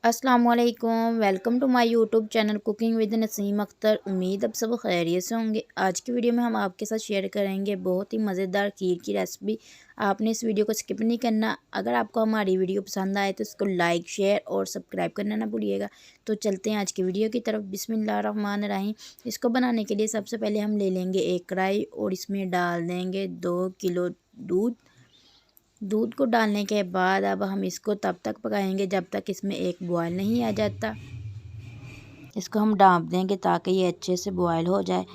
अस्सलाम वालेकुम। Welcome to my YouTube channel cooking with Naseem Akhtar. उम्मीद अब सब खैरियत से होंगे। आज की वीडियो में हम आपके साथ शेयर करेंगे बहुत ही मज़ेदार खीर की रेसिपी। आपने इस वीडियो को स्किप नहीं करना। अगर आपको हमारी वीडियो पसंद आए तो इसको लाइक शेयर और सब्सक्राइब करना ना भूलिएगा। तो चलते हैं आज की वीडियो की तरफ। बिस्मिल्लाहिर्रहमानिर्रहीम। इसको बनाने के लिए सबसे पहले हम ले लेंगे एक कढ़ाई और इसमें डाल देंगे 2 किलो दूध। दूध को डालने के बाद अब हम इसको तब तक पकाएंगे जब तक इसमें एक बॉयल नहीं आ जाता। इसको हम ढाँप देंगे ताकि ये अच्छे से बॉयल हो जाए।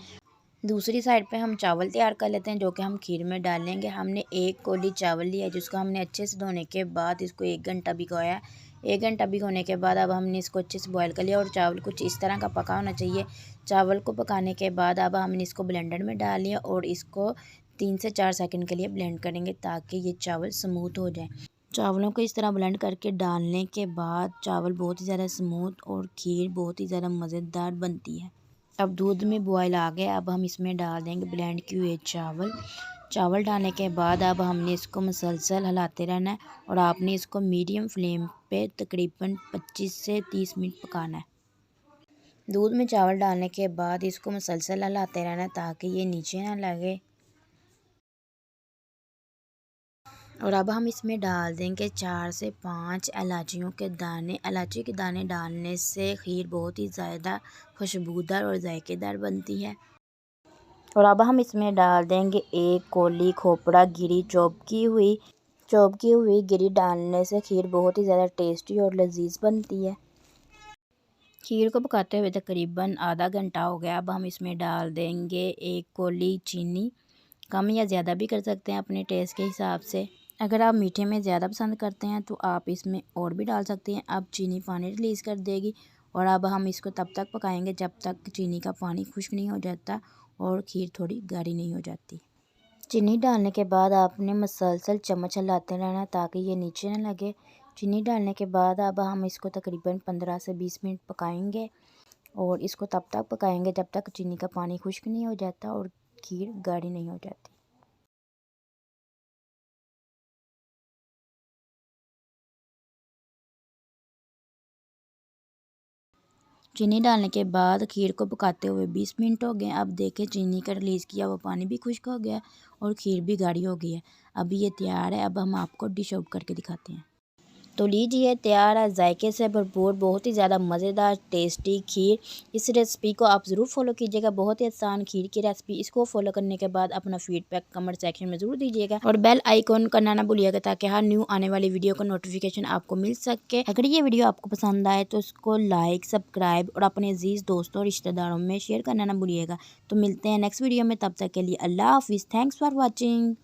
दूसरी साइड पे हम चावल तैयार कर लेते हैं जो कि हम खीर में डालेंगे। हमने 1 कौली चावल लिया है जिसको हमने अच्छे से धोने के बाद इसको 1 घंटा भिगोया। 1 घंटा भिगोने के बाद अब हमने इसको अच्छे से बॉयल कर लिया और चावल कुछ इस तरह का पका होना चाहिए। चावल को पकाने के बाद अब हमने इसको ब्लेंडर में डाल लिया और इसको 3 से 4 सेकंड के लिए ब्लेंड करेंगे ताकि ये चावल स्मूथ हो जाए। चावलों को इस तरह ब्लेंड करके डालने के बाद चावल बहुत ही ज़्यादा स्मूथ और खीर बहुत ही ज़्यादा मज़ेदार बनती है। अब दूध में बॉयल आ गया। अब हम इसमें डाल देंगे ब्लेंड किए हुए चावल। चावल डालने के बाद अब हमने इसको मुसलसल हिलाते रहना है और आपने इसको मीडियम फ्लेम पे तकरीबन 25 से 30 मिनट पकाना है। दूध में चावल डालने के बाद इसको मुसलसल हिलाते रहना है ताकि ये नीचे ना लगे। और अब हम इसमें डाल देंगे 4 से 5 इलायचियों के दाने। इलायची के दाने डालने से खीर बहुत ही ज़्यादा खुशबूदार और जायकेदार बनती है। और अब हम इसमें डाल देंगे 1 कौली खोपड़ा गिरी चॉप की हुई गिरी डालने से खीर बहुत ही ज़्यादा टेस्टी और लजीज बनती है। खीर को पकाते हुए तकरीबन आधा घंटा हो गया। अब हम इसमें डाल देंगे 1 कौली चीनी। कम या ज़्यादा भी कर सकते हैं अपने टेस्ट के हिसाब से। अगर आप मीठे में ज़्यादा पसंद करते हैं तो आप इसमें और भी डाल सकते हैं। अब चीनी पानी रिलीज़ कर देगी और अब हम इसको तब तक पकाएंगे जब तक चीनी का पानी खुश्क नहीं हो जाता और खीर थोड़ी गाढ़ी नहीं हो जाती। चीनी डालने के बाद आपने मुसलसल चम्मच हिलाते रहना ताकि ये नीचे ना लगे। चीनी डालने के बाद अब हम इसको तकरीबन 15 से 20 मिनट पकाएंगे और इसको तब तक पकाएंगे जब तक चीनी का पानी खुश्क नहीं हो जाता और खीर गाढ़ी नहीं हो जाती। चीनी डालने के बाद खीर को पकाते हुए 20 मिनट हो गए। अब देखें चीनी का रिलीज़ किया हुआ पानी भी खुश्क हो गया और खीर भी गाढ़ी हो गई है। अब ये तैयार है। अब हम आपको डिश आउट करके दिखाते हैं। तो लीजिए तैयार है जायके से भरपूर बहुत ही ज़्यादा मज़ेदार टेस्टी खीर। इस रेसिपी को आप ज़रूर फॉलो कीजिएगा। बहुत ही आसान खीर की रेसिपी। इसको फॉलो करने के बाद अपना फीडबैक कमेंट सेक्शन में ज़रूर दीजिएगा और बेल आइकॉन करना ना भूलिएगा ताकि हर न्यू आने वाली वीडियो का नोटिफिकेशन आपको मिल सके। अगर ये वीडियो आपको पसंद आए तो इसको लाइक सब्सक्राइब और अपने अजीज़ दोस्तों और रिश्तेदारों में शेयर करना ना भूलिएगा। तो मिलते हैं नेक्स्ट वीडियो में। तब तक के लिए अल्लाह हाफिज़। Thanks for watching.